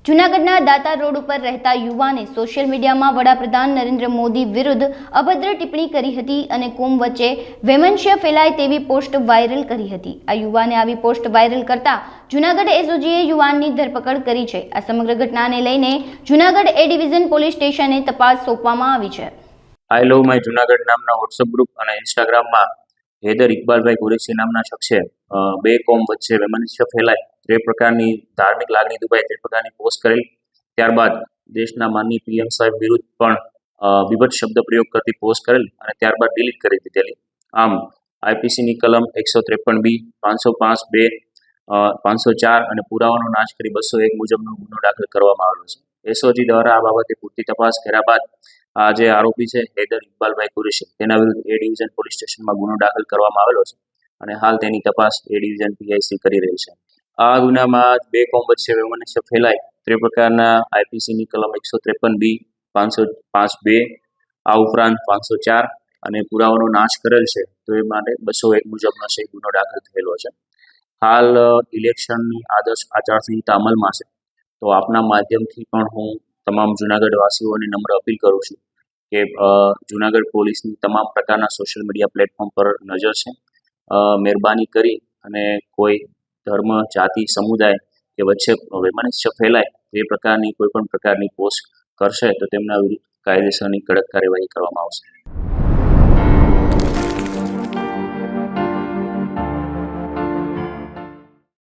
જૂનાગઢના દાતા રોડ ઉપર રહેતા યુવાને સોશિયલ મીડિયામાં વડાપ્રધાન નરેન્દ્ર મોદી વિરુદ્ધ અભદ્ર ટિપ્પણી કરી હતી અને કોમ વચ્ચે વૈમનસ્ય ફેલાય તેવી પોસ્ટ વાયરલ કરી હતી. આ યુવાને આવી પોસ્ટ વાયરલ કરતા જૂનાગઢ એસઓજીએ યુવાનની ધરપકડ કરી છે. આ સમગ્ર ઘટનાને લઈને જૂનાગઢ એ ડિવિઝન પોલીસ સ્ટેશને તપાસ સોંપવામાં આવી છે. આઈ લવ માય જૂનાગઢ નામના વોટ્સઅપ ગ્રુપ અને ઇન્સ્ટાગ્રામમાં હૈદર ઇકબાલભાઈ કુરેશી નામના શખ્સે બે કોમ વચ્ચે વૈમનસ્ય ફેલાય તે પ્રકારની ધાર્મિક લાગણી દુભાય તે પ્રકારની પોસ્ટ કરેલ. ત્યારબાદ દેશના માનનીય પીએમ સાહેબ વિરુદ્ધ પણ વિભત્સ શબ્દ પ્રયોગ કરતી પોસ્ટ કરેલ અને ત્યારબાદ ડિલીટ કરી દીધેલી. આમ આઈપીસીની કલમ 153B, 505(2), 504 અને પુરાવાનો નાશ કરી 201 મુજબનો ગુનો દાખલ કરવામાં આવેલો છે. એસઓજી દ્વારા આ બાબતે પૂરતી તપાસ કર્યા બાદ આ જે આરોપી છે હૈદર ઇકબાલભાઈ કુરેશી તેના વિરુદ્ધ એ ડિવિઝન પોલીસ સ્ટેશનમાં ગુનો દાખલ કરવામાં આવેલો છે અને હાલ તેની તપાસ એ ડિવિઝન પીઆઈસી કરી રહી છે. આ ગુનામાં બે કોમ વચ્ચે વૈમનસ્ય ફેલાય તે પ્રકારના આઈપીસીની કલમ 153B, 505(2), આ ઉપરાંત 504 અને પુરાવાનો નાશ કરેલ છે તો એ માટે 201 મુજબનો છે ગુનો દાખલ થયેલો છે. હાલ ઇલેક્શનની આદર્શ આચારસંહિતા અમલમાં છે તો આપના માધ્યમથી પણ હું તમામ જૂનાગઢ વાસીઓને નમ્ર અપીલ કરું છું કે જૂનાગઢ પોલીસની તમામ પ્રકારના સોશિયલ મીડિયા પ્લેટફોર્મ પર નજર છે. મહેરબાની કરી અને કોઈ ધર્મ, જાતિ, સમુદાય કે વચ્ચે વૈમનસ્ય ફેલાય તે પ્રકારની કોઈ પણ પ્રકારની પોસ્ટ કરશે તો તેમના વિરુદ્ધ કાયદેસરની કડક કાર્યવાહી કરવામાં આવશે.